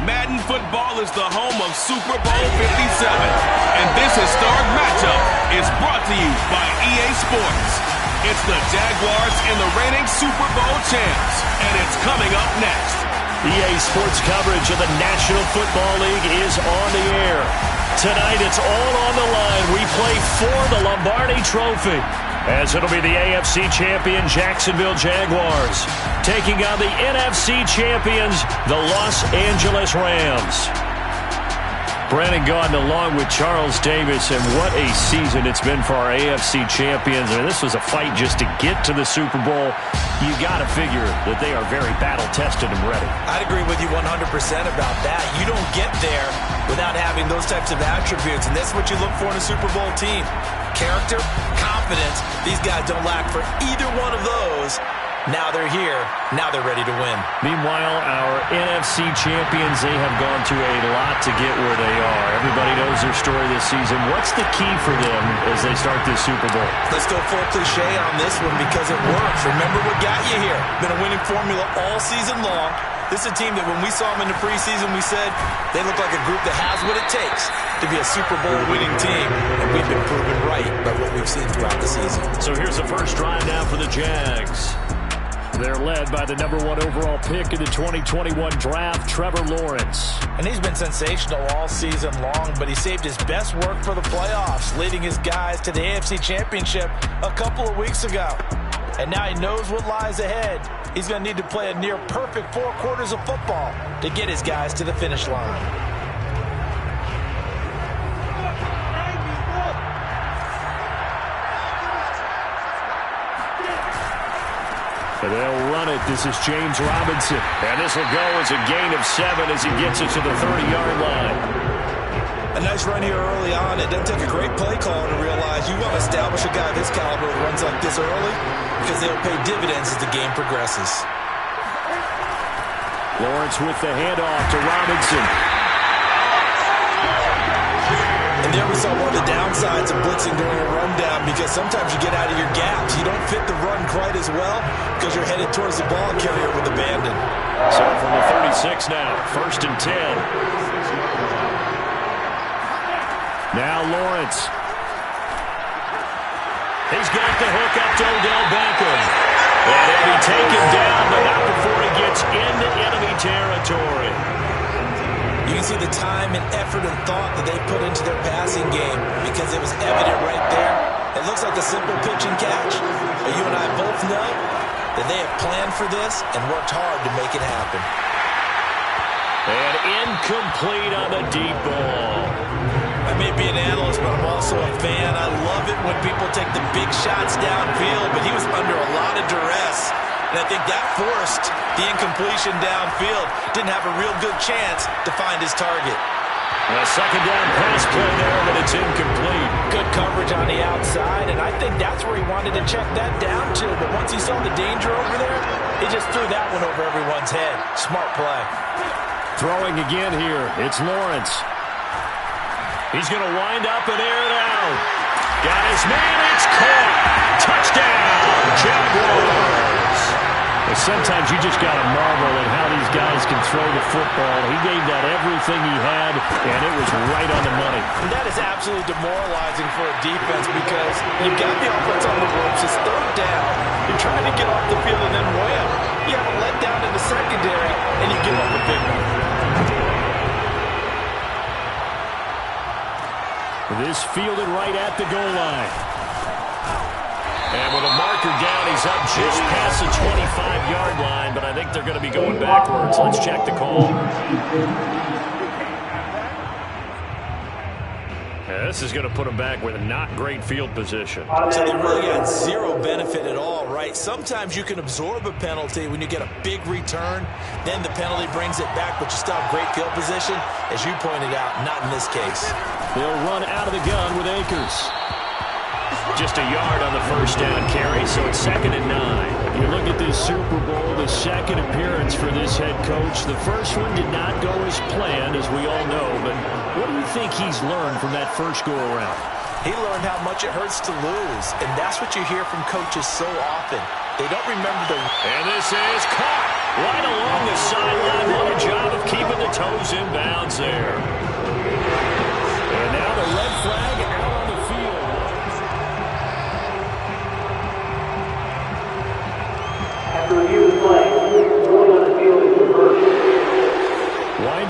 Madden Football is the home of Super Bowl 57, and this historic matchup is brought to you by EA Sports. It's the Jaguars and the reigning Super Bowl champs, and it's coming up next. EA Sports coverage of the National Football League is on the air. Tonight, it's all on the line. We play for the Lombardi Trophy, as it'll be the AFC champion Jacksonville Jaguars taking on the NFC champions, the Los Angeles Rams. Brandon Gaudin along with Charles Davis, and what a season it's been for our AFC champions. And this was a fight just to get to the Super Bowl. You got to figure that they are very battle-tested and ready. I'd agree with you 100% about that. You don't get there without having those types of attributes, and that's what you look for in a Super Bowl team. Character, confidence. These guys don't lack for either one of those. Now they're here. Now they're ready to win. Meanwhile, our NFC champions, they have gone through a lot to get where they are. Everybody knows their story this season. What's the key for them as they start this Super Bowl? Let's go full cliche on this one because it works. Remember what got you here. Been a winning formula all season long. This is a team that when we saw them in the preseason, we said they look like a group that has what it takes to be a Super Bowl winning team. And we've been proven right by what we've seen throughout the season. So here's the first drive now for the Jags. They're led by the #1 overall pick in the 2021 draft, Trevor Lawrence. And he's been sensational all season long, but he saved his best work for the playoffs, leading his guys to the AFC Championship a couple of weeks ago. And now he knows what lies ahead. He's going to need to play a near-perfect 4 quarters of football to get his guys to the finish line. And they'll run it. This is James Robinson. And this will go as a gain of 7 as he gets it to the 30-yard line. A nice run here early on. It doesn't take a great play caller to realize you want to establish a guy of this caliber who runs like this early because they'll pay dividends as the game progresses. Lawrence with the handoff to Robinson. And there we saw one of the downsides of blitzing during a rundown because sometimes you get out of your gaps. You don't fit the run quite as well because you're headed towards the ball carrier with abandon. So from the 36 now, 1st and 10. Now Lawrence. He's got the hook up to Odell Beckham. And he'll be taken down, but not before he gets into enemy territory. You can see the time and effort and thought that they put into their passing game because it was evident right there. It looks like a simple pitch and catch, but you and I both know that they have planned for this and worked hard to make it happen. And incomplete on the deep ball. I may be an analyst, but I'm also a fan. I love it when people take the big shots downfield, but he was under a lot of duress. And I think that forced the incompletion downfield. Didn't have a real good chance to find his target. A second down pass play there, but it's incomplete. Good coverage on the outside, and I think that's where he wanted to check that down to. But once he saw the danger over there, he just threw that one over everyone's head. Smart play. Throwing again here, it's Lawrence. He's going to wind up and air it out. Got his man, it's caught. Touchdown, Jaguars. Well, sometimes you just got to marvel at how these guys can throw the football. He gave that everything he had, and it was right on the money. And that is absolutely demoralizing for a defense because you've got the offense on the ropes. It's 3rd down. You're trying to get off the field, and then wham, you have a letdown in the secondary, and you give up a big one. This fielded right at the goal line. And with a marker down, he's up just past the 25-yard line, but I think they're going to be going backwards. Let's check the call. Yeah, this is going to put them back with a not great field position. So they really got zero benefit at all, right? Sometimes you can absorb a penalty when you get a big return. Then the penalty brings it back, but you still have great field position. As you pointed out, not in this case. They'll run out of the gun with Akers. Just a yard on the first down carry, so it's 2nd and 9. You look at this Super Bowl, the second appearance for this head coach. The first one did not go as planned, as we all know, but what do you think he's learned from that first go-around? He learned how much it hurts to lose, and that's what you hear from coaches so often. They don't remember the... And this is caught right along the sideline. What a job of keeping the toes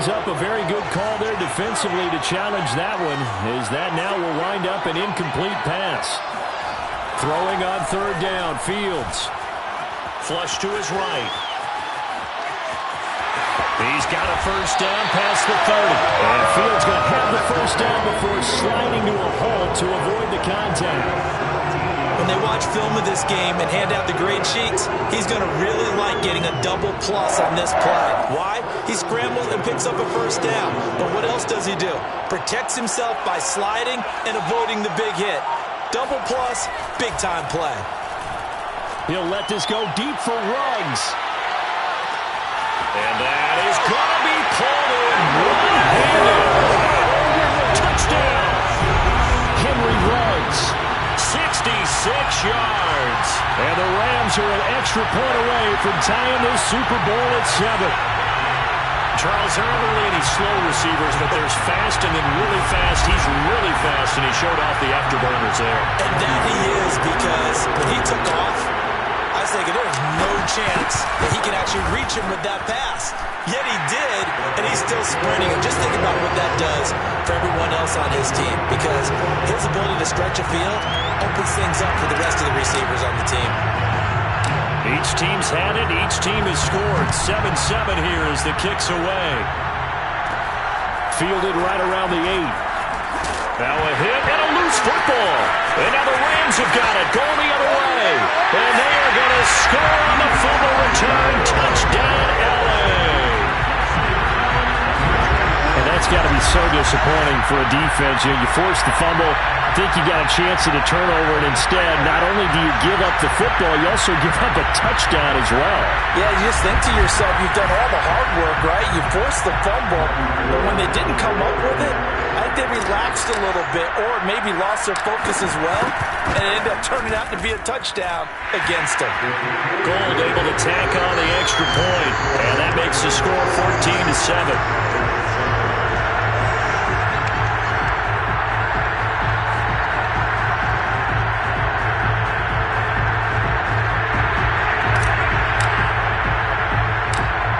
brings up a very good call there defensively to challenge that one, as that now will wind up an incomplete pass. Throwing on third down, Fields. Flush to his right. He's got a first down past the 30. And Fields going to have the first down before sliding to a halt to avoid the contact. When they watch film of this game and hand out the grade sheets, he's going to really like getting a double plus on this play. Why? He scrambles and picks up a first down. But what else does he do? Protects himself by sliding and avoiding the big hit. Double plus, big-time play. He'll let this go deep for Ruggs. And that is going to be pulled in one-handed. Touchdown! Henry Ruggs, 66 yards. And the Rams are an extra point away from tying this Super Bowl at 7. Charles, there aren't really any slow receivers, but there's fast and then really fast. He's really fast, and he showed off the afterburners there. And that he is, because when he took off, I was thinking there was no chance that he could actually reach him with that pass. Yet he did, and he's still sprinting. And just think about what that does for everyone else on his team, because his ability to stretch a field opens things up for the rest of the receivers on the team. Each team's had it. Each team has scored. 7-7 here as the kick's away. Fielded right around the 8. Now a hit and a loose football. And now the Rams have got it. Going the other way. And they are going to score on the fumble return. Touchdown, L.A. And that's got to be so disappointing for a defense. You force the fumble. Think you got a chance at a turnover, and instead, not only do you give up the football, you also give up a touchdown as well. Yeah, you just think to yourself, you've done all the hard work, right? You forced the fumble, but when they didn't come up with it, I think they relaxed a little bit, or maybe lost their focus as well, and it ended up turning out to be a touchdown against them. Gold able to tack on the extra point, and that makes the score 14-7.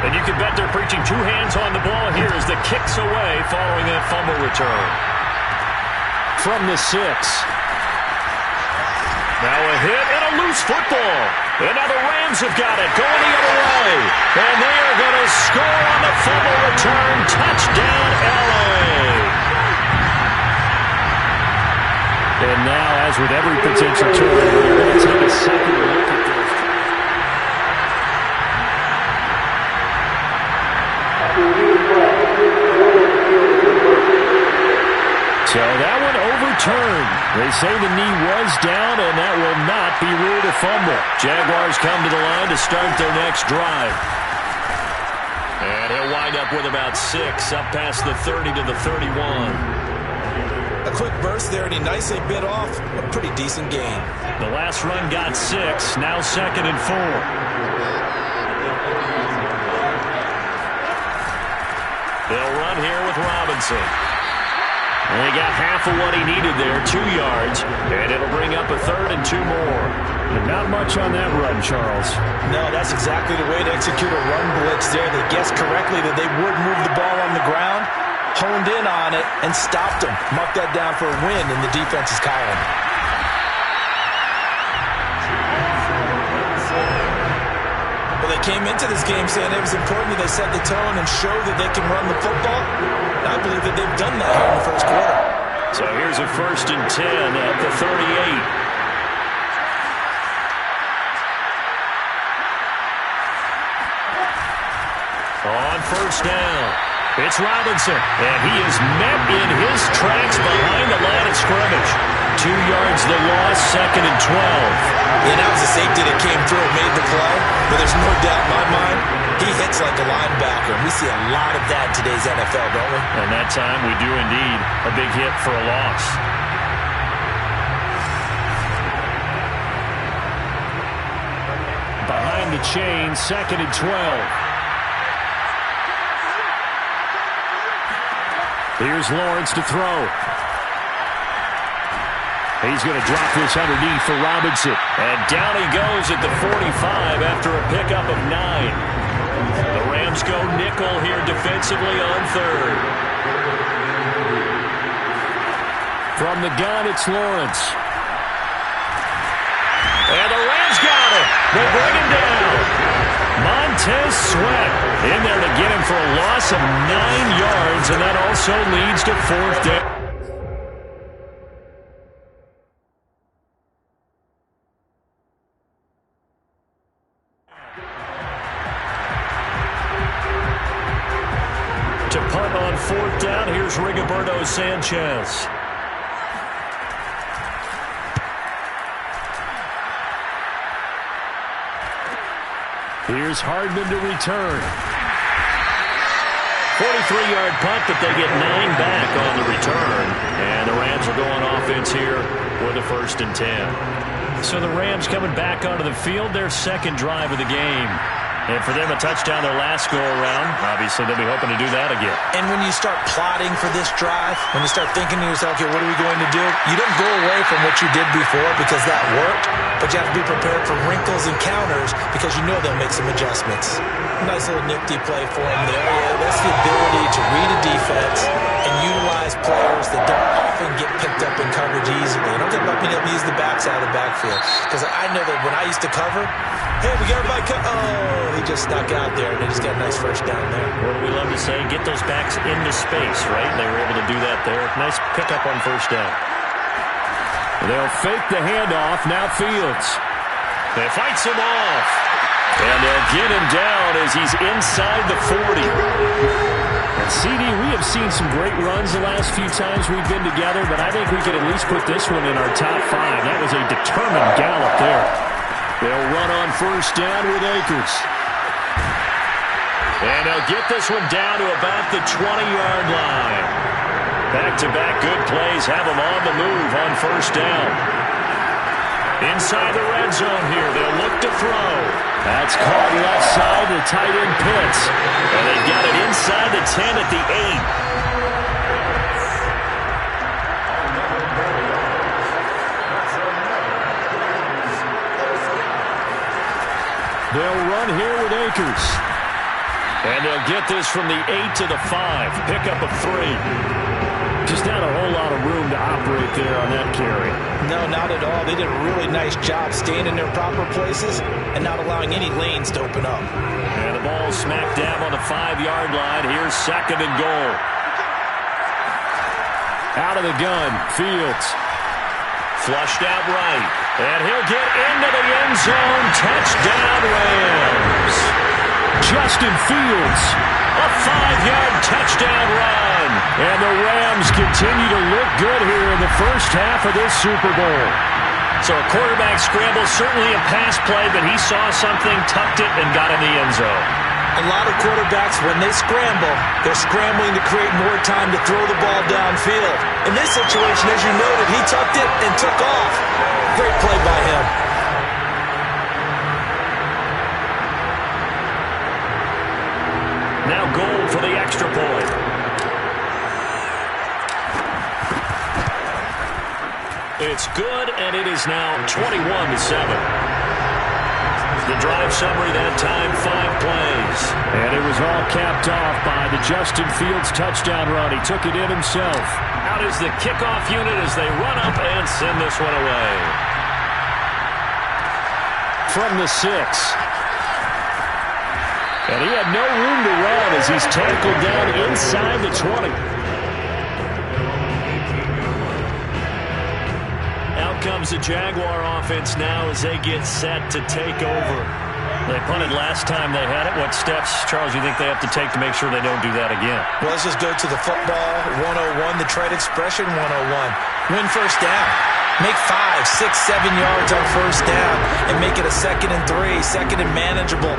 And you can bet they're preaching two hands on the ball here as the kick's away following that fumble return. From the 6. Now a hit and a loose football. And now the Rams have got it going the other way. And they are going to score on the fumble return. Touchdown, L.A. And now, as with every potential turnover, they're going to take a second look at this. So that one overturned. They say the knee was down, and that will not be ruled a fumble. Jaguars come to the line to start their next drive. And he'll wind up with about 6, up past the 30 to the 31. A quick burst there, and he nicely bit off a pretty decent gain. The last run got 6, now 2nd and 4. They'll run here with Robinson. And he got half of what he needed there, 2 yards, and it'll bring up a 3rd and 2 more. And not much on that run, Charles. No, that's exactly the way to execute a run blitz there. They guessed correctly that they would move the ball on the ground, honed in on it, and stopped them. Marked that down for a win in the defense's column. Well, they came into this game saying it was important that they set the tone and show that they can run the football. I believe that they've done that here in the first quarter. So here's a 1st and 10 at the 38. On 1st down, it's Robinson, and he is met in his tracks behind the line of scrimmage. 2 yards the loss, 2nd and 12. Yeah, that was a safety that came through and made the play, but there's no doubt in my mind, he hits like a linebacker, and we see a lot of that in today's NFL, don't we? And that time we do indeed. A big hit for a loss. Behind the chain, 2nd and 12. Here's Lawrence to throw. He's going to drop this underneath for Robinson. And down he goes at the 45 after a pickup of 9. The Rams Rams go nickel here defensively on third. From the gun, it's Lawrence. And the Rams got him. They bring him down. Montez Sweat in there to get him for a loss of 9 yards, and that also leads to fourth down. To punt on fourth down, here's Rigoberto Sanchez. Here's Hardman to return. 43-yard punt, but they get 9 back on the return. And the Rams are going offense here with a 1st and 10. So the Rams coming back onto the field, their second drive of the game. And for them, a touchdown their last go-around. Obviously, they'll be hoping to do that again. And when you start plotting for this drive, when you start thinking to yourself, okay, what are we going to do? You don't go away from what you did before because that worked, but you have to be prepared for wrinkles and counters because you know they'll make some adjustments. Nice little nifty play for them there. Yeah, that's the ability to read a defense and utilize players that don't often get picked up in coverage easily. Don't get lucky enough to use the backside of the backfield. Because I know that when I used to cover, hey, we got everybody he just snuck out there, and they just got a nice first down there. What do we love to say? Get those backs into space, right? They were able to do that there. Nice pickup on first down. They'll fake the handoff. Now Fields. They fights him off. And they'll get him down as he's inside the 40. And CD, we have seen some great runs the last few times we've been together, but I think we could at least put this one in our top 5. That was a determined gallop there. They'll run on first down with Akers. And they'll get this one down to about the 20-yard line. Back-to-back good plays have them on the move on first down. Inside the red zone here, they'll look to throw. That's caught left side to tight end Pitts. And they've got it inside the 10 at the 8. They'll run here with Akers. And they'll get this from the 8 to the 5. Pickup of 3. Just not a whole lot of room to operate there on that carry. No, not at all. They did a really nice job staying in their proper places and not allowing any lanes to open up. And the ball smacked down on the 5-yard line. Here's 2nd and goal. Out of the gun, Fields. Flushed out right. And he'll get into the end zone. Touchdown, Rams. Justin Fields. A 5-yard touchdown run. And the Rams continue to look good here in the first half of this Super Bowl. So a quarterback scramble, certainly a pass play, but he saw something, tucked it, and got in the end zone. A lot of quarterbacks, when they scramble, they're scrambling to create more time to throw the ball downfield. In this situation, as you noted, he tucked it and took off. Great play by him. Now goal for the extra point. It's good, and it is now 21-7. The drive summary that time, 5 plays. And it was all capped off by the Justin Fields touchdown run. He took it in himself. Out is the kickoff unit as they run up and send this one away. From the 6. And he had no room to run as he's tackled down inside the 20. Out comes the Jaguar offense now as they get set to take over. They punted last time they had it. What steps, Charles, you think they have to take to make sure they don't do that again? Well, let's just go to the football 101, the trade expression 101. Win first down. Make 5, 6, 7 yards on first down and make it a 2nd and 3, 2nd and manageable.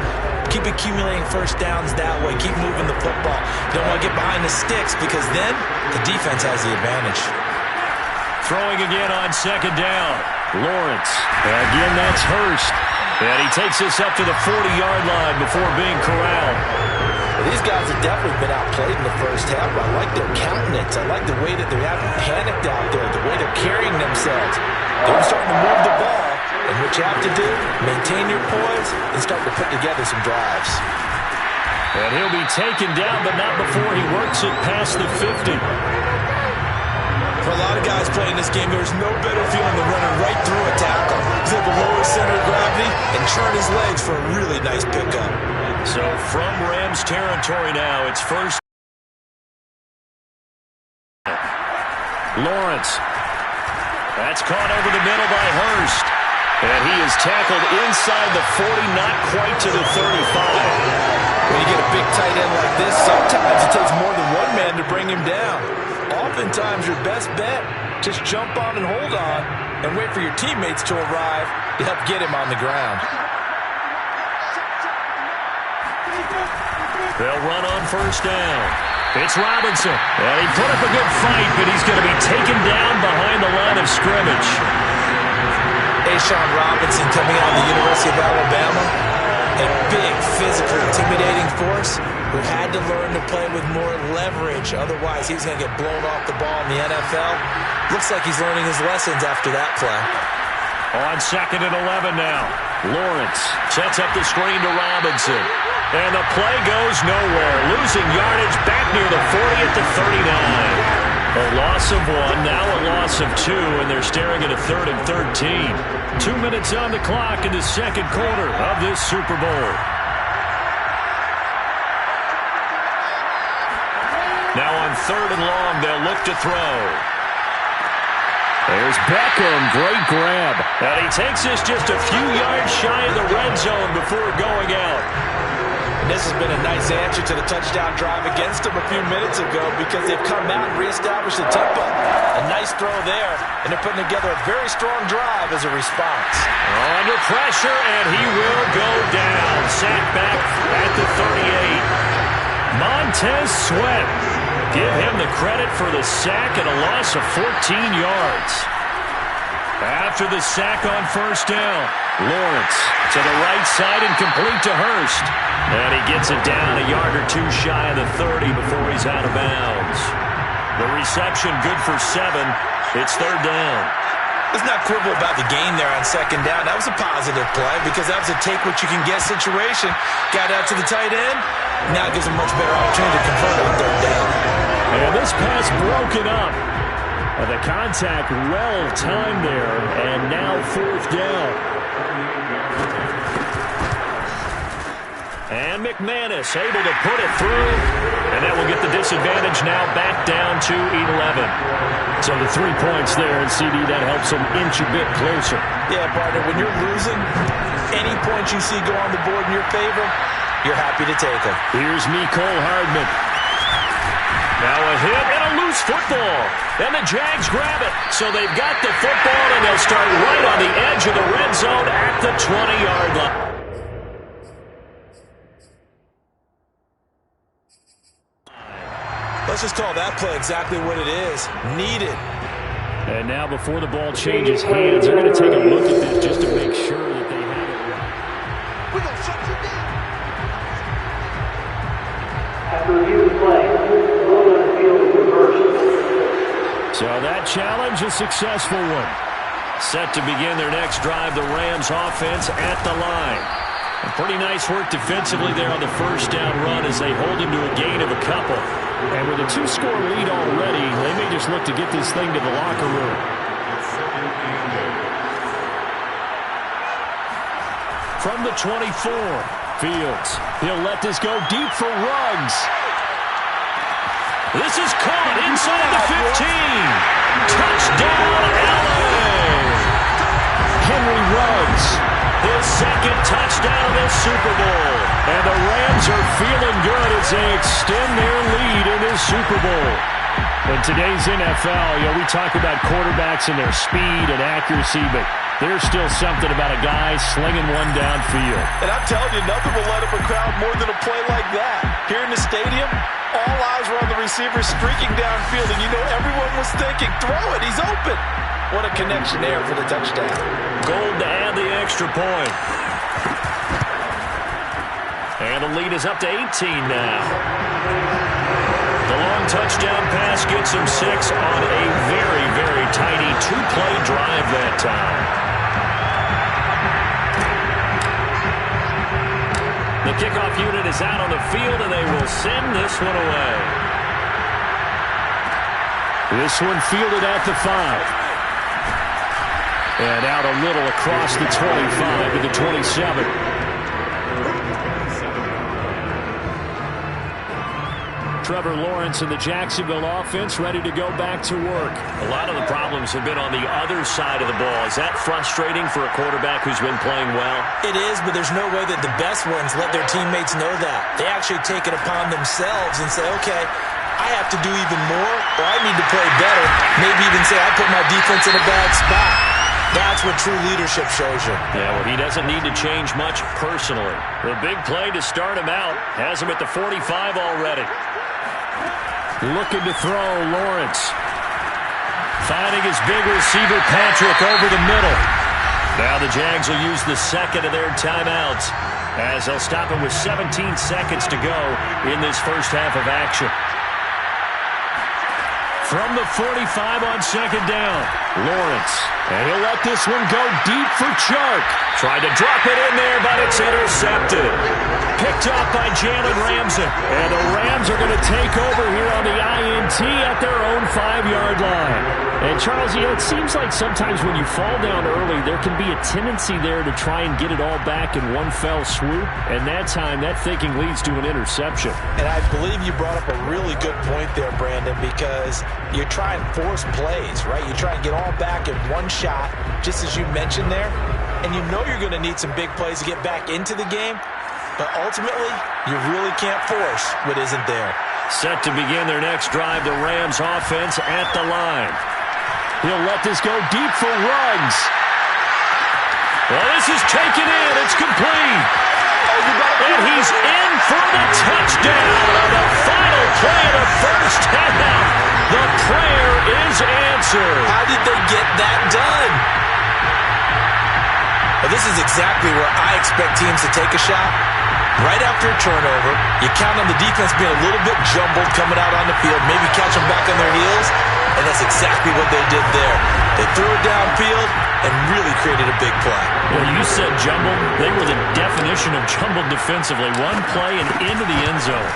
Keep accumulating first downs that way. Keep moving the football. You don't want to get behind the sticks because then the defense has the advantage. Throwing again on 2nd down. Lawrence. And again, that's Hurst. And he takes this up to the 40-yard line before being corralled. Well, these guys have definitely been outplayed in the first half. I like their countenance. I like the way that they haven't panicked out there, the way they're carrying themselves. They're starting to move the ball. And what you have to do, maintain your poise and start to put together some drives. And he'll be taken down, but not before he works it past the 50. For a lot of guys playing this game, there's no better feeling than running right through a tackle. He's able to lower his center of gravity and turn his legs for a really nice pickup. So from Rams territory now, it's first. Lawrence. That's caught over the middle by Hurst. And he is tackled inside the 40, not quite to the 35. When you get a big tight end like this, sometimes it takes more than one man to bring him down. Oftentimes, your best bet, just jump on and hold on and wait for your teammates to arrive to help get him on the ground. They'll run on first down. It's Robinson. And he put up a good fight, but he's going to be taken down behind the line of scrimmage. A'Shawn Robinson coming out of the University of Alabama. A big, physical, intimidating force who had to learn to play with more leverage. Otherwise, he's going to get blown off the ball in the NFL. Looks like he's learning his lessons after that play. On 2nd and 11 now. Lawrence sets up the screen to Robinson. And the play goes nowhere. Losing yardage back near the 40 at the 39. A loss of 1, now a loss of 2, and they're staring at a 3rd and 13. 2 minutes on the clock in the second quarter of this Super Bowl. Now on 3rd and long, they'll look to throw. There's Beckham, great grab. And he takes this just a few yards shy of the red zone before going out. And this has been a nice answer to the touchdown drive against them a few minutes ago because they've come out and reestablished the tempo. A nice throw there, and they're putting together a very strong drive as a response. Under pressure, and he will go down. Sacked back at the 38. Montez Sweat. Give him the credit for the sack and a loss of 14 yards. After the sack on first down, Lawrence to the right side and complete to Hurst. And he gets it down a yard or 2 shy of the 30 before he's out of bounds. The reception good for 7. It's 3rd down. Let's not quibble about the gain there on 2nd down. That was a positive play because that was a take-what-you-can-get situation. Got out to the tight end. Now it gives him much better opportunity to convert on 3rd down. And this pass broken up. The contact well timed there, and now 4th down. And McManus able to put it through, and that will get the disadvantage now back down to 11. So the 3 points there, and CD, that helps them inch a bit closer. Yeah, partner, when you're losing, any points you see go on the board in your favor, you're happy to take them. Here's Mecole Hardman. Now a hit and a loose football. And the Jags grab it. So they've got the football, and they'll start right on the edge of the red zone at the 20-yard line. Let's just call that play exactly what it is. Needed. And now before the ball changes hands, they're going to take a look at this just to make sure that they have it right. We're going to shut you down. After review of the play, roll on the field is reversed. So that challenge, a successful one. Set to begin their next drive, the Rams offense at the line. And pretty nice work defensively there on the first down run as they hold him to a gain of a couple. And with a 2-score lead already, they may just look to get this thing to the locker room. From the 24, Fields. He'll let this go deep for Ruggs. This is caught inside the 15. Touchdown, LA! Henry Ruggs. His second touchdown of this Super Bowl. And the Rams are feeling good as they extend their lead in this Super Bowl. In today's NFL, we talk about quarterbacks and their speed and accuracy, but there's still something about a guy slinging one downfield. And I'm telling you, nothing will light up a crowd more than a play like that. Here in the stadium, all eyes were on the receiver streaking downfield, and you know everyone was thinking, throw it, he's open. What a connection there for the touchdown. Gold to add the extra point. And the lead is up to 18 now. The long touchdown pass gets him 6 on a very, very tidy 2-play drive that time. The kickoff unit is out on the field, and they will send this one away. This one fielded at the 5. And out a little across the 25 to the 27. Trevor Lawrence and the Jacksonville offense ready to go back to work. A lot of the problems have been on the other side of the ball. Is that frustrating for a quarterback who's been playing well? It is, but there's no way that the best ones let their teammates know that. They actually take it upon themselves and say, okay, I have to do even more, or I need to play better. Maybe even say I put my defense in a bad spot. That's what true leadership shows you. Yeah, well, he doesn't need to change much personally. The big play to start him out has him at the 45 already. Looking to throw, Lawrence. Finding his big receiver, Patrick, over the middle. Now the Jags will use the second of their timeouts as they'll stop him with 17 seconds to go in this first half of action. From the 45 on second down, Lawrence. And he'll let this one go deep for Chark. Tried to drop it in there, but it's intercepted. Picked up by Jalen Ramsey. And the Rams are going to take over here on the INT at their own 5-yard line. And, Charles, it seems like sometimes when you fall down early, there can be a tendency there to try and get it all back in one fell swoop. And that time, that thinking leads to an interception. And I believe you brought up a really good point there, Brandon, because you try and force plays, right? You try and get all back in one shot, just as you mentioned there. And you know you're going to need some big plays to get back into the game. But ultimately, you really can't force what isn't there. Set to begin their next drive, the Rams offense at the line. He'll let this go deep for Ruggs. Well, this is taken in. It's complete. And he's in for the touchdown on the final play of the first half. The prayer is answered. How did they get that done? Well, this is exactly where I expect teams to take a shot. Right after a turnover, you count on the defense being a little bit jumbled coming out on the field, maybe catch them back on their heels, and that's exactly what they did there. They threw it downfield and really created a big play. Well, you said jumbled. They were the definition of jumbled defensively. One play and into the end zone.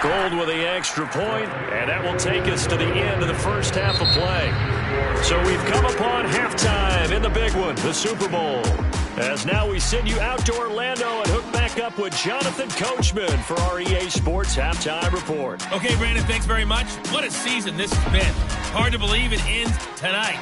Gold with the extra point, and that will take us to the end of the first half of play. So we've come upon halftime in the big one, the Super Bowl. As now we send you out to Orlando and hook back up with Jonathan Coachman for our EA Sports Halftime Report. Okay, Brandon, thanks very much. What a season this has been. Hard to believe it ends tonight,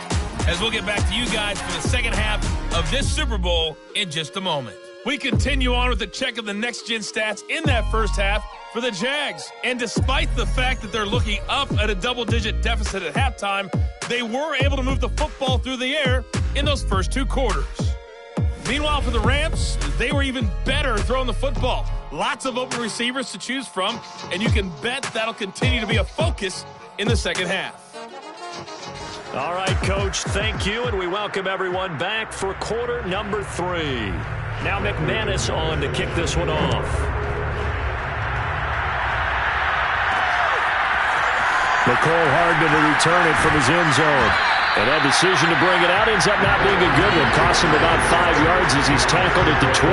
as we'll get back to you guys for the second half of this Super Bowl in just a moment. We continue on with a check of the next-gen stats in that first half for the Jags. And despite the fact that they're looking up at a double-digit deficit at halftime, they were able to move the football through the air in those first two quarters. Meanwhile, for the Rams, they were even better throwing the football. Lots of open receivers to choose from, and you can bet that'll continue to be a focus in the second half. All right, Coach, thank you, and we welcome everyone back for quarter number 3. Now McManus on to kick this one off. McCole Hardman to return it from his end zone. And that decision to bring it out ends up not being a good one. Costs him about 5 yards as he's tackled at the 20.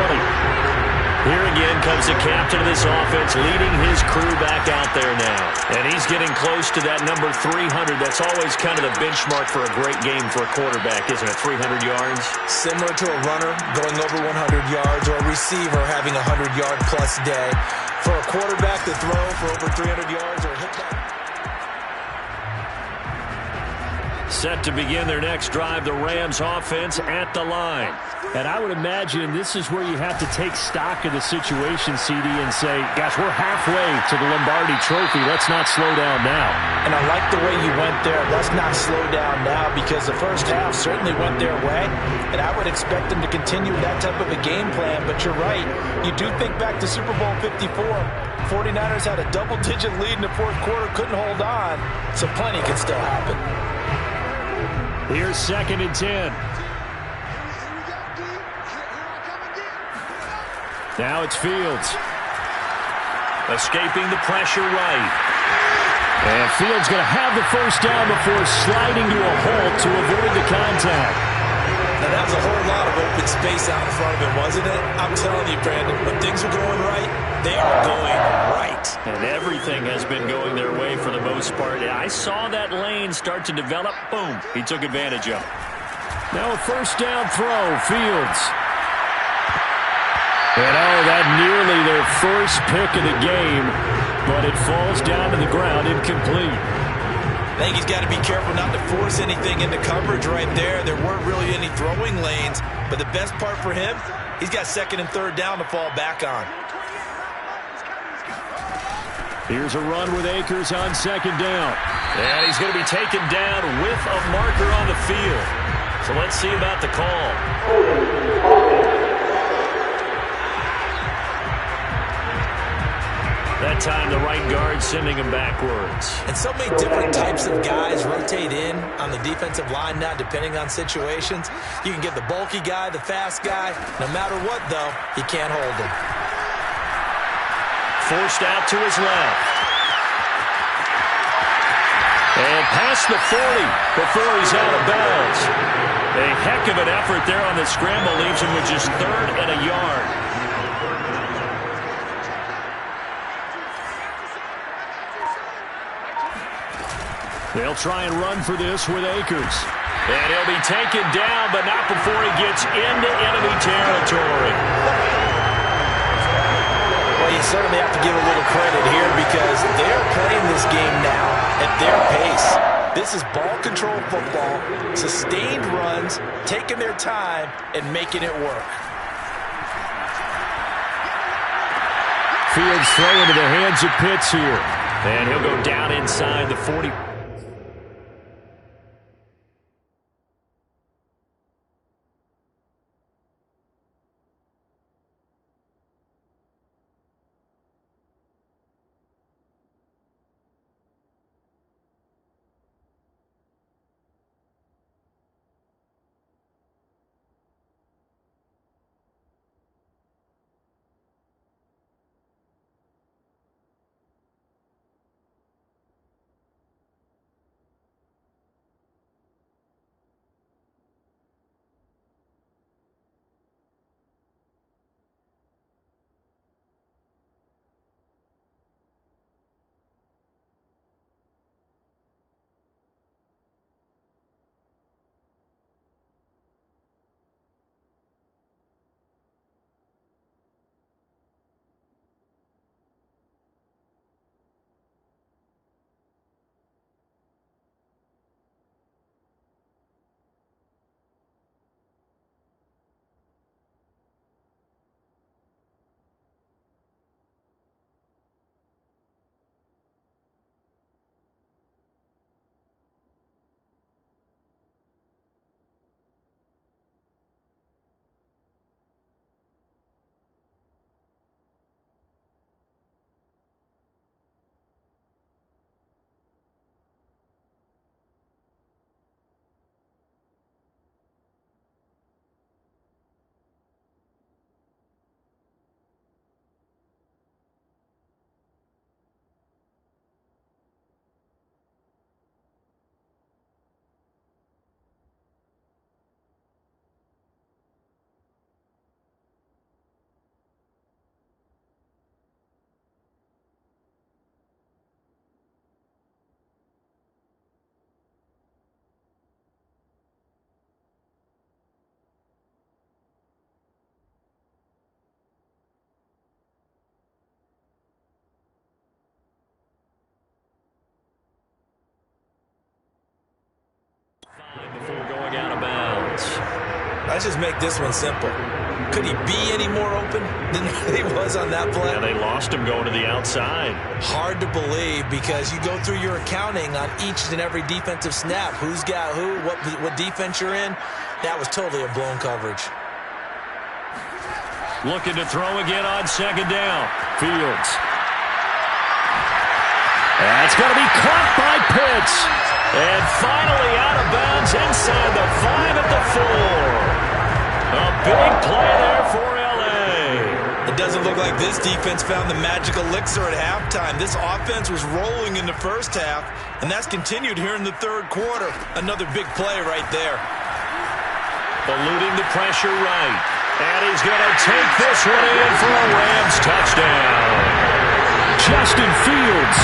Here again comes the captain of this offense, leading his crew back out there now. And he's getting close to that number 300. That's always kind of the benchmark for a great game for a quarterback, isn't it? 300 yards? Similar to a runner going over 100 yards or a receiver having a 100-yard-plus day. For a quarterback to throw for over 300 yards or hit that. Set to begin their next drive, the Rams offense at the line. And I would imagine this is where you have to take stock of the situation, CD, and say, gosh, we're halfway to the Lombardi Trophy. Let's not slow down now. And I like the way you went there. Let's not slow down now, because the first half certainly went their way. And I would expect them to continue that type of a game plan. But you're right. You do think back to Super Bowl 54. 49ers had a double-digit lead in the fourth quarter, couldn't hold on. So plenty can still happen. Here's 2nd and 10. Now it's Fields. Escaping the pressure right. And Fields going to have the first down before sliding to a halt to avoid the contact. Now That was a whole lot of open space out in front of him, wasn't it? I'm telling you, Brandon, when things are going right, they are going right. And everything has been going their way for the most part. I saw that lane start to develop. Boom. He took advantage of it. Now a first down throw. Fields. And that nearly their first pick of the game, but it falls down to the ground incomplete. I think he's got to be careful not to force anything into coverage right there. There weren't really any throwing lanes, but the best part for him, he's got second and third down to fall back on. Here's a run with Akers on second down. And he's going to be taken down with a marker on the field. So let's see about the call. That time, the right guard sending him backwards. And so many different types of guys rotate in on the defensive line now, depending on situations. You can get the bulky guy, the fast guy. No matter what, though, you can't hold him. Forced out to his left. And past the 40 before he's out of bounds. A heck of an effort there on the scramble leaves him with just 3rd and a yard. They'll try and run for this with Akers. And he'll be taken down, but not before he gets into enemy territory. Well, you certainly have to give a little credit here because they're playing this game now at their pace. This is ball control football, sustained runs, taking their time, and making it work. Fields throw into the hands of Pitts here. And he'll go down inside the 40. Before going out of bounds. Let's just make this one simple. Could he be any more open than he was on that play? Yeah, they lost him going to the outside. Hard to believe because you go through your accounting on each and every defensive snap. Who's got who, what defense you're in. That was totally a blown coverage. Looking to throw again on second down. Fields. That's going to be caught by Pitts. And finally out of bounds inside the 5 at the 4. A big play there for L.A. It doesn't look like this defense found the magic elixir at halftime. This offense was rolling in the first half, and that's continued here in the third quarter. Another big play right there. Eluding the pressure right. And he's going to take this one in for a Rams touchdown. Justin Fields,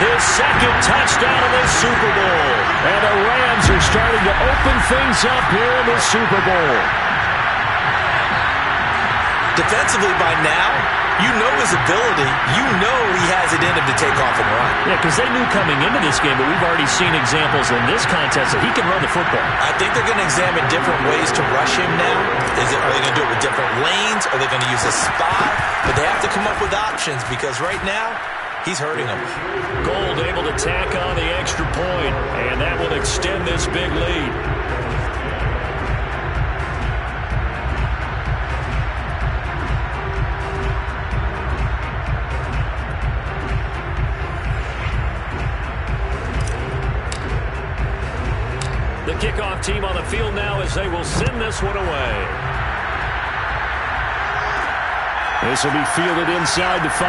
his second touchdown of the Super Bowl. And the Rams are starting to open things up here in the Super Bowl. Defensively by now, you know his ability. You know he has it in him to take off and run. Yeah, because they knew coming into this game, but we've already seen examples in this contest that he can run the football. I think they're going to examine different ways to rush him now. Are they going to do it with different lanes? Are they going to use a spy? But they have to come up with options because right now, he's hurting them. Gold able to tack on the extra point, and that will extend this big lead. The kickoff team on the field now as they will send this one away. This will be fielded inside the 5.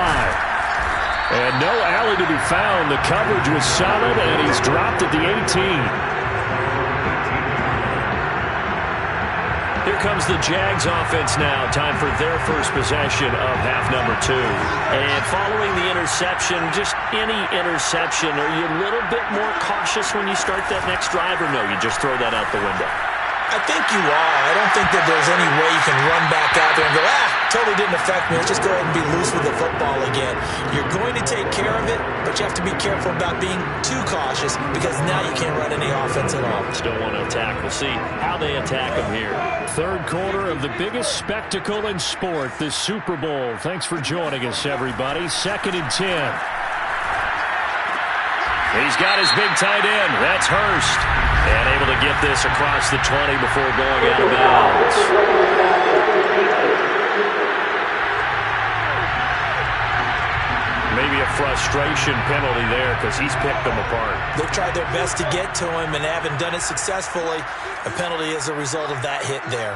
And no alley to be found. The coverage was solid, and he's dropped at the 18. Here comes the Jags offense now. Time for their first possession of half number 2. And following the interception, just any interception, are you a little bit more cautious when you start that next drive, or no, you just throw that out the window? I think you are. I don't think that there's any way you can run back out there and go, totally didn't affect me. Let's just go ahead and be loose with the football again. You're going to take care of it, but you have to be careful about being too cautious because now you can't run any offense at all. Still want to attack. We'll see how they attack them here. Third quarter of the biggest spectacle in sport, the Super Bowl. Thanks for joining us, everybody. 2nd and 10. He's got his big tight end. That's Hurst. And able to get this across the 20 before going out of bounds. Maybe a frustration penalty there because he's picked them apart. They've tried their best to get to him and haven't done it successfully. A penalty is a result of that hit there.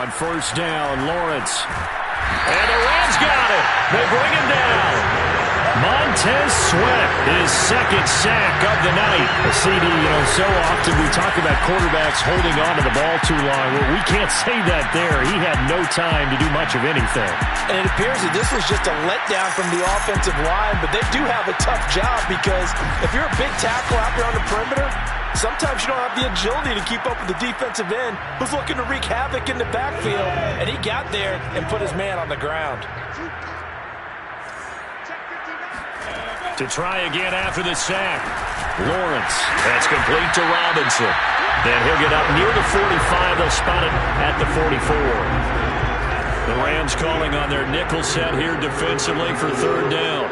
On first down, Lawrence. And the Rams got it. They bring him down. Montez Sweat, his second sack of the night. CD, so often we talk about quarterbacks holding on to the ball too long. Well, we can't say that there. He had no time to do much of anything. And it appears that this was just a letdown from the offensive line, but they do have a tough job because if you're a big tackle out there on the perimeter, sometimes you don't have the agility to keep up with the defensive end who's looking to wreak havoc in the backfield, and he got there and put his man on the ground. To try again after the sack. Lawrence. That's complete to Robinson. Then he'll get up near the 45. They'll spot it at the 44. The Rams calling on their nickel set here defensively for third down.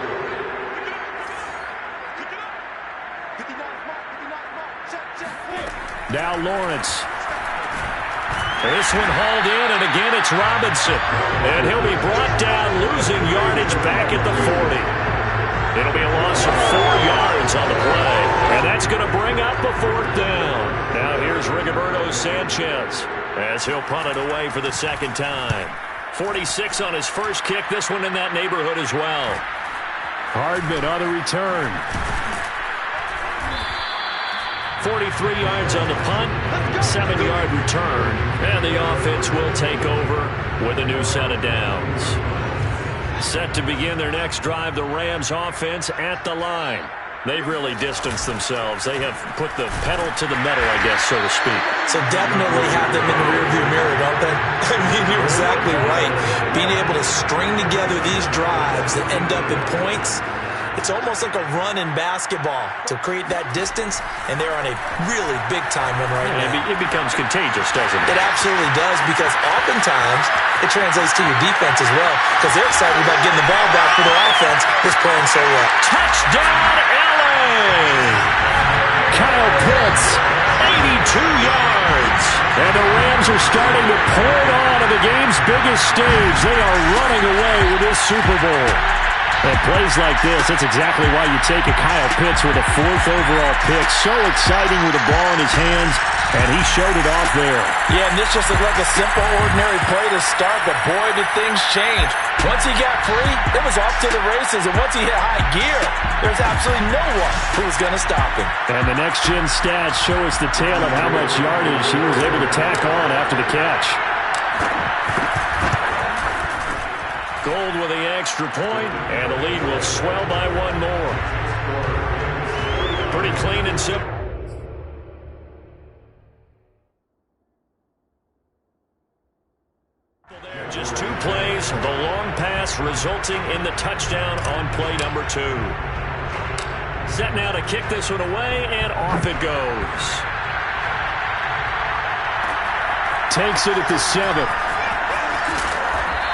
Now Lawrence. This one hauled in, and again it's Robinson. And he'll be brought down, losing yardage back at the 40. It'll be a loss of 4 yards on the play. And that's going to bring up a 4th down. Now here's Rigoberto Sanchez as he'll punt it away for the second time. 46 on his first kick. This one in that neighborhood as well. Hardman on the return. 43 yards on the punt. 7-yard return. And the offense will take over with a new set of downs. Set to begin their next drive, the Rams offense at the line. They've really distanced themselves. They have put the pedal to the metal, I guess, so to speak. So definitely have them in the rearview mirror, don't they? I mean, you're exactly right. Being able to string together these drives that end up in points, it's almost like a run in basketball to create that distance, and they're on a really big-time run right now. It becomes contagious, doesn't it? It absolutely does, because oftentimes it translates to your defense as well, because they're excited about getting the ball back for their offense that's playing so well. Touchdown, L.A.! Kyle Pitts, 82 yards. And the Rams are starting to pour it on to the game's biggest stage. They are running away with this Super Bowl. And plays like this, that's exactly why you take a Kyle Pitts with a 4th overall pick. So exciting with the ball in his hands, and he showed it off there. Yeah, and this just looked like a simple, ordinary play to start, but boy, did things change. Once he got free, it was off to the races, and once he hit high gear, there's absolutely no one who's going to stop him. And the next-gen stats show us the tale of how much yardage he was able to tack on after the catch. Gold with the extra point, and the lead will swell by 1 more. Pretty clean and simple. Just 2 plays, the long pass resulting in the touchdown on play number 2. Set now to kick this one away, and off it goes. Takes it at the 7.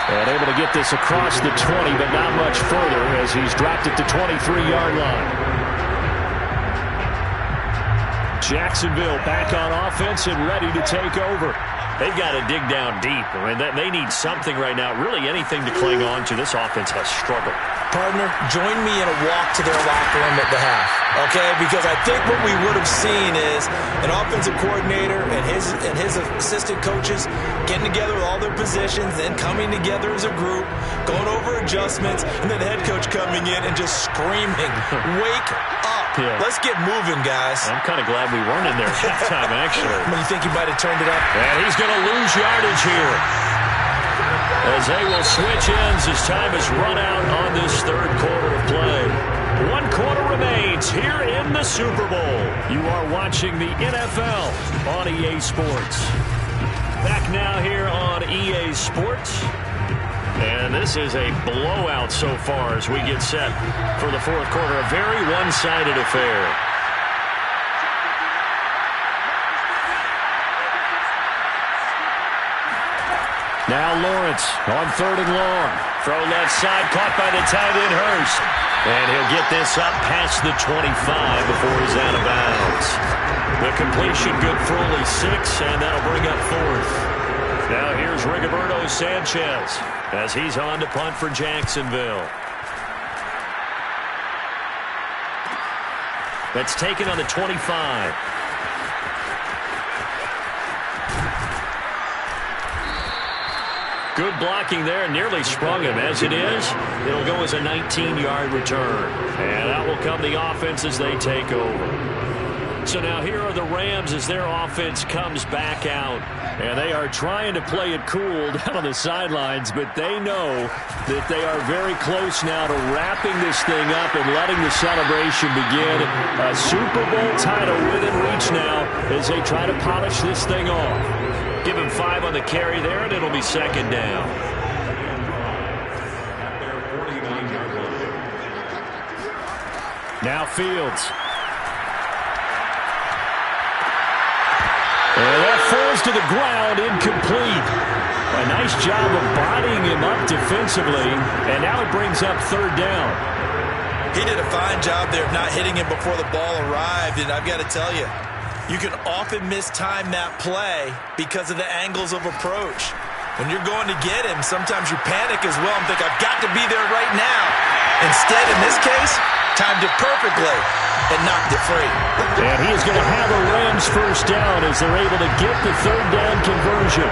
And able to get this across the 20, but not much further as he's dropped it to 23-yard line. Jacksonville back on offense and ready to take over. They've got to dig down deep. I mean, they need something right now, really anything to cling on to. This offense has struggled. Partner, join me in a walk to their locker room at the half, okay? Because I think what we would have seen is an offensive coordinator and his assistant coaches getting together with all their positions, then coming together as a group, going over adjustments, and then the head coach coming in and just screaming, wake up. Yeah. Let's get moving, guys. I'm kind of glad we weren't in there at halftime, actually. You think he might have turned it up? And he's going to lose yardage here, as they will switch ends as time is run out on this 3rd quarter of play. 1 quarter remains here in the Super Bowl. You are watching the NFL on EA Sports. Back now here on EA Sports. And this is a blowout so far as we get set for the 4th quarter. A very one-sided affair. Now Lawrence on 3rd and long. Throw left side, caught by the tight end Hurst. And he'll get this up past the 25 before he's out of bounds. The completion good for only 6, and that'll bring up 4th. Now here's Rigoberto Sanchez as he's on to punt for Jacksonville. That's taken on the 25. Good blocking there, nearly sprung him. As it is, it'll go as a 19-yard return. And out will come the offense as they take over. So now here are the Rams as their offense comes back out. And they are trying to play it cool down on the sidelines, but they know that they are very close now to wrapping this thing up and letting the celebration begin. A Super Bowl title within reach now as they try to polish this thing off. Give him 5 on the carry there, and it'll be 2nd down. Now Fields. And that falls to the ground, incomplete. A nice job of bodying him up defensively, and now it brings up 3rd down. He did a fine job there of not hitting him before the ball arrived, and I've got to tell you, you can often mistime that play because of the angles of approach. When you're going to get him, sometimes you panic as well and think, I've got to be there right now. Instead, in this case, timed it perfectly and knocked it free. And he is going to have a Rams 1st down as they're able to get the 3rd down conversion.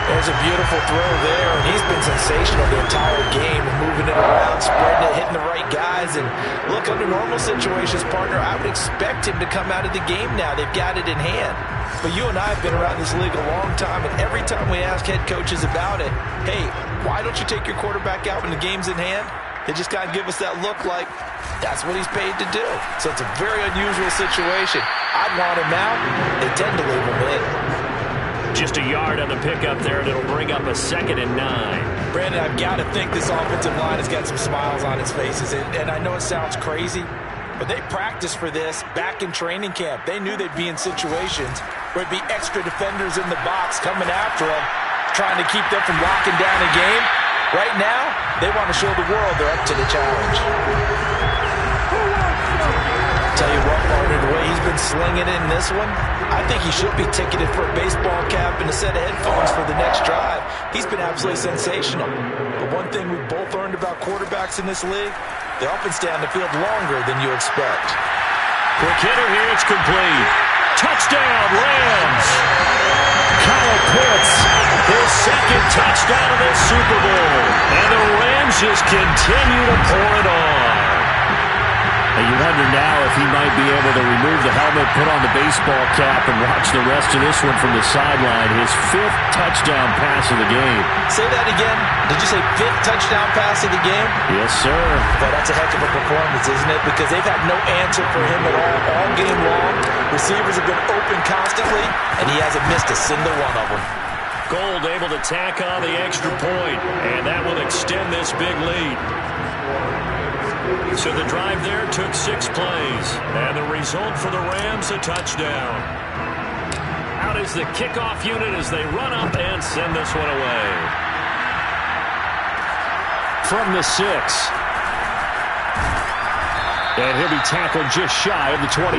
There's a beautiful throw there, and he's been sensational the entire game, moving it around, spreading it, hitting the right guys. And look, under normal situations, partner, I would expect him to come out of the game now. They've got it in hand. But you and I have been around this league a long time, and every time we ask head coaches about it, hey, why don't you take your quarterback out when the game's in hand? They just kind of give us that look like that's what he's paid to do. So it's a very unusual situation. I'd want him out. They tend to leave him in. Just a yard on the pickup there, and it'll bring up a 2nd and 9. Brandon, I've got to think this offensive line has got some smiles on its faces. And I know it sounds crazy, but they practiced for this back in training camp. They knew they'd be in situations where it'd be extra defenders in the box coming after them, trying to keep them from locking down a game. Right now, they want to show the world they're up to the challenge. Tell you what, partner, the way he's been slinging it in this one, I think he should be ticketed for a baseball cap and a set of headphones for the next drive. He's been absolutely sensational. But one thing we've both learned about quarterbacks in this league, they often stay on the field longer than you expect. Quick hitter here, it's complete. Touchdown, Rams! Kyle Pitts, his second touchdown of this Super Bowl. And the Rams just continue to pour it on. You wonder now if he might be able to remove the helmet, put on the baseball cap, and watch the rest of this one from the sideline. His 5th touchdown pass of the game. Say that again. Did you say 5th touchdown pass of the game? Yes, sir. But that's a heck of a performance, isn't it? Because they've had no answer for him at all game long. Receivers have been open constantly, and he hasn't missed a single one of them. Gold able to tack on the extra point, and that will extend this big lead. So the drive there took 6 plays, and the result for the Rams, a touchdown. Out is the kickoff unit as they run up and send this one away. From the 6. And he'll be tackled just shy of the 25.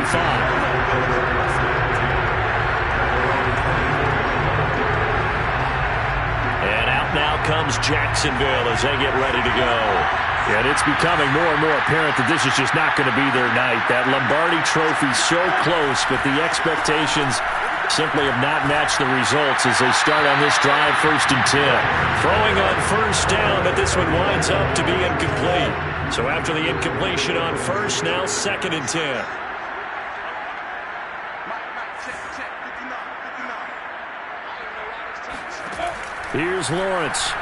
And out now comes Jacksonville as they get ready to go. And it's becoming more and more apparent that this is just not going to be their night. That Lombardi Trophy so close, but the expectations simply have not matched the results as they start on this drive, 1st and 10. Throwing on 1st down, but this one winds up to be incomplete. So after the incompletion on 1st, now 2nd and 10. Here's Lawrence.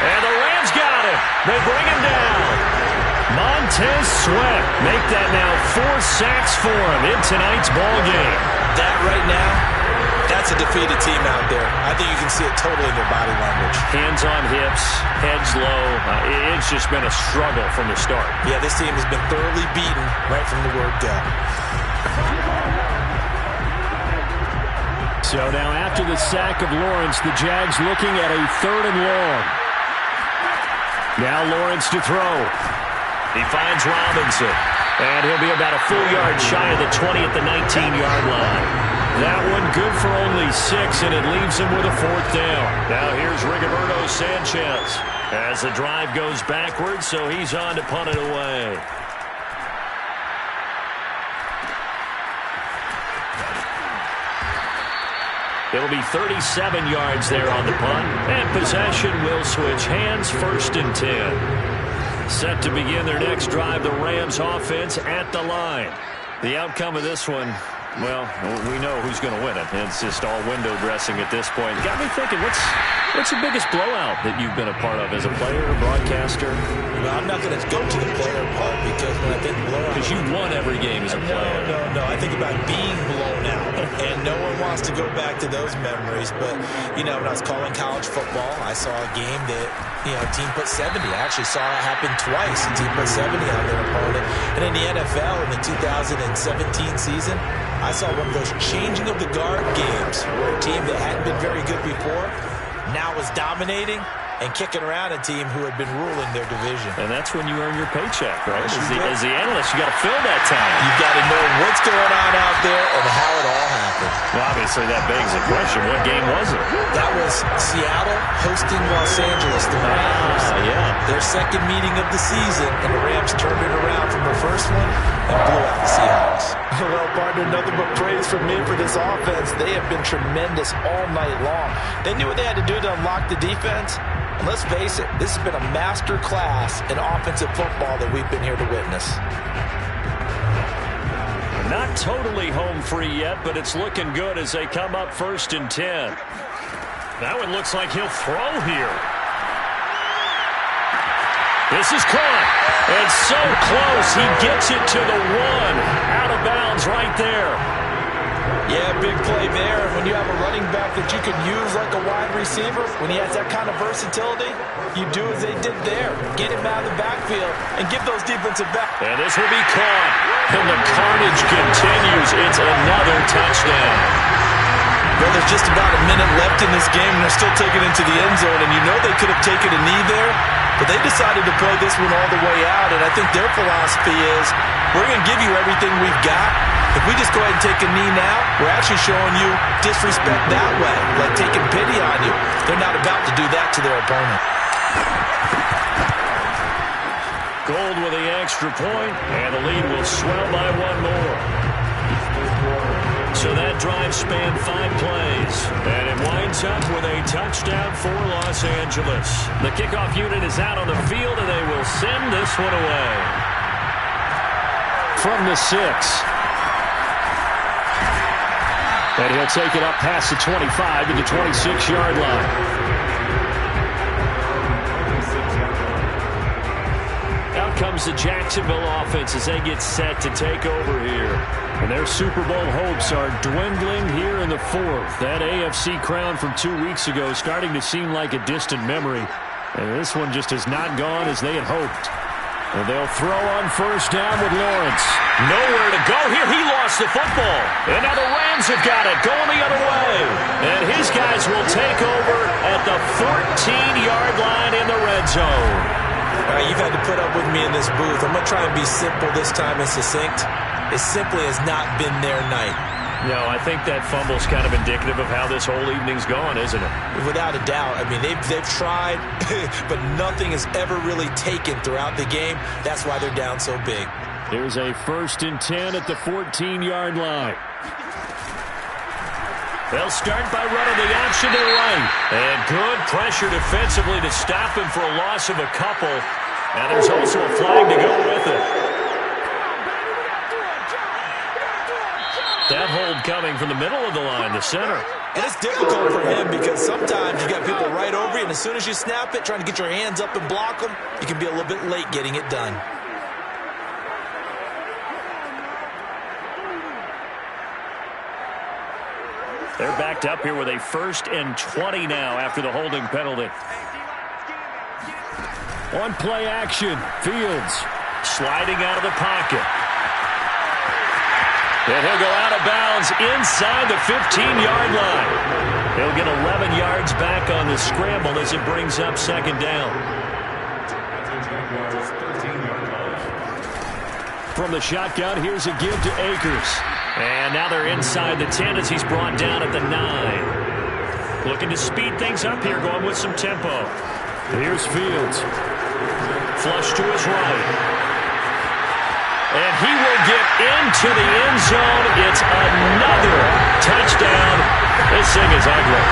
And the Rams got him. They bring him down. Montez Sweat make that now 4 sacks for him in tonight's ball game. That right now, that's a defeated team out there. I think you can see it totally in their body language. Hands on hips, heads low. It's just been a struggle from the start. Yeah, this team has been thoroughly beaten right from the word go. So now after the sack of Lawrence, the Jags looking at a 3rd and long. Now Lawrence to throw. He finds Robinson. And he'll be about a full yard shy of the 20 at the 19-yard line. That one good for only 6, and it leaves him with a 4th down. Now here's Rigoberto Sanchez as the drive goes backwards, so he's on to punt it away. It'll be 37 yards there on the punt, and possession will switch hands, 1st and 10. Set to begin their next drive, the Rams offense at the line. The outcome of this one, well, we know who's going to win it. It's just all window dressing at this point. Got me thinking, what's the biggest blowout that you've been a part of as a player or broadcaster? Well, I'm not going to go to the player part because when I think blowout... Because you won every game as a player. No. I think about being blown out. And no one wants to go back to those memories. But, you know, when I was calling college football, I saw a game that, you know, a team put 70. I actually saw it happen twice. A team put 70 on their opponent. And in the NFL, in the 2017 season, I saw one of those changing of the guard games where a team that hadn't been very good before now was dominating and kicking around a team who had been ruling their division. And that's when you earn your paycheck, right? As the analyst, you got to fill that time. You've got to know what's going on out there and how it all happened. Well, obviously, that begs the question, what game was it? That was Seattle hosting Los Angeles, the Rams. Yeah. Their second meeting of the season, and the Rams turned it around from the first one and blew out the Seahawks. Well, partner, nothing but praise from me for this offense. They have been tremendous all night long. They knew what they had to do to unlock the defense. And let's face it, this has been a master class in offensive football that we've been here to witness. Not totally home free yet, but it's looking good as they come up 1st and 10. Now it looks like he'll throw here. This is caught. And so close, he gets it to the 1. Out of bounds right there. Yeah, big play there. When you have a running back that you can use like a wide receiver, when he has that kind of versatility, you do as they did there. Get him out of the backfield and give those defensive backs. And this will be caught. And the carnage continues. It's another touchdown. Well, there's just about a minute left in this game, and they're still taking it into the end zone. And you know they could have taken a knee there, But they decided to play this one all the way out, and I think their philosophy is, we're going to give you everything we've got. If we just go ahead and take a knee now, we're actually showing you disrespect that way, like taking pity on you. They're not about to do that to their opponent. Gold with the extra point, and the lead will swell by one more. So that drive spanned 5 plays, and it winds up with a touchdown for Los Angeles. The kickoff unit is out on the field, and they will send this one away. From the 6. And he'll take it up past the 25 to the 26-yard line. Out comes the Jacksonville offense as they get set to take over here. And their Super Bowl hopes are dwindling here in the 4th. That AFC crown from 2 weeks ago is starting to seem like a distant memory. And this one just has not gone as they had hoped. And they'll throw on first down with Lawrence. Nowhere to go here. He lost the football. And now the Rams have got it, going the other way. And his guys will take over at the 14-yard line in the red zone. All right, you've had to put up with me in this booth. I'm going to try and be simple this time and succinct. It simply has not been their night. No, I think that fumble's kind of indicative of how this whole evening's gone, isn't it? Without a doubt. I mean, they've tried, but nothing is ever really taken throughout the game. That's why they're down so big. Here's a 1st and 10 at the 14-yard line. They'll start by running the option to the right. And good pressure defensively to stop him for a loss of a couple. And there's also a flag to go with it. That hold coming from the middle of the line, the center. And it's difficult for him because sometimes you got people right over you, and as soon as you snap it, trying to get your hands up and block them, you can be a little bit late getting it done. They're backed up here with a 1st and 20 now after the holding penalty. On play action, Fields sliding out of the pocket. And he'll go out of bounds inside the 15-yard line. He'll get 11 yards back on the scramble as it brings up 2nd down. From the shotgun, here's a give to Akers. And now they're inside the 10 as he's brought down at the 9. Looking to speed things up here, going with some tempo. Here's Fields. Flush to his right. And he will get into the end zone. It's another touchdown. This thing is ugly.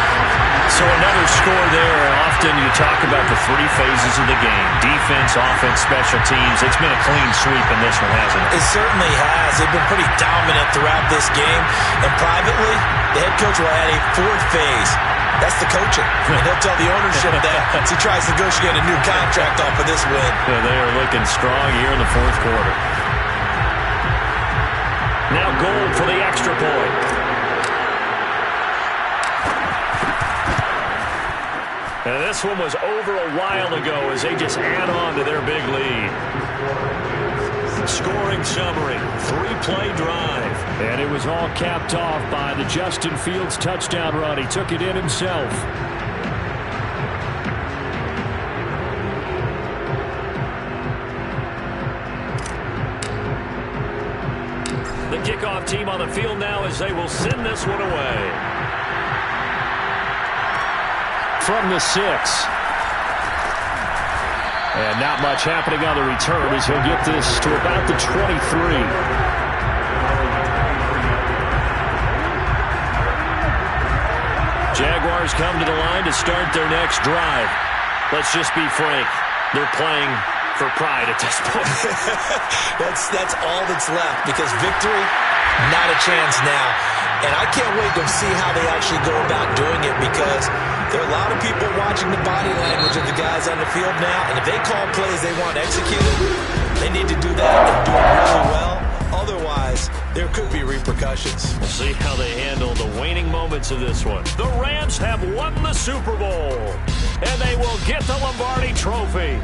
So another score there. Often you talk about the 3 phases of the game. Defense, offense, special teams. It's been a clean sweep in this one, hasn't it? It certainly has. They've been pretty dominant throughout this game. And privately, the head coach will add a 4th phase. That's the coaching. And he'll tell the ownership that as he tries to negotiate a new contract off of this win. Yeah, they are looking strong here in the 4th quarter. Now Gold for the extra point. And this one was over a while ago as they just add on to their big lead. Scoring summary, 3-play drive. And it was all capped off by the Justin Fields touchdown run. He took it in himself. The kickoff team on the field now as they will send this one away. From the 6. And not much happening on the return as he'll get this to about the 23. Jaguars come to the line to start their next drive. Let's just be frank. They're playing for pride at this point. That's all that's left because victory, not a chance now. And I can't wait to see how they actually go about doing it because there are a lot of people watching the body language of the guys on the field now. And if they call plays they want executed, they need to do that and do it really well. Otherwise, there could be repercussions. We'll see how they handle the waning moments of this one. The Rams have won the Super Bowl, and they will get the Lombardi Trophy.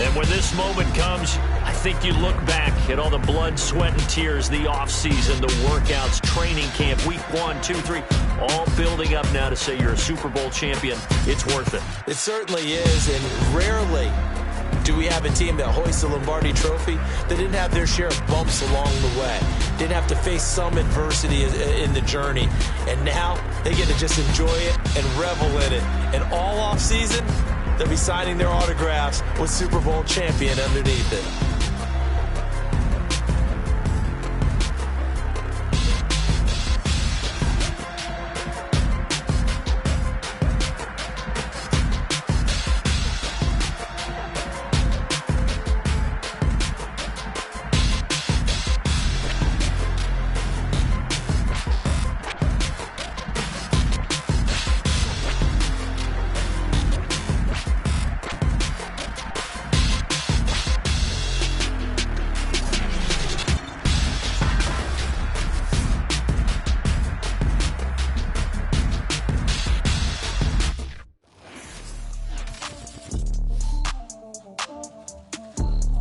And And when this moment comes, I think you look back at all the blood, sweat, and tears, the offseason, the workouts, training camp, week 1, 2, 3, all building up now to say you're a Super Bowl champion. It's worth it. It certainly is, and rarely do we have a team that hoists the Lombardi Trophy that didn't have their share of bumps along the way, didn't have to face some adversity in the journey, and now they get to just enjoy it and revel in it. And all offseason, they'll be signing their autographs with Super Bowl champion underneath it.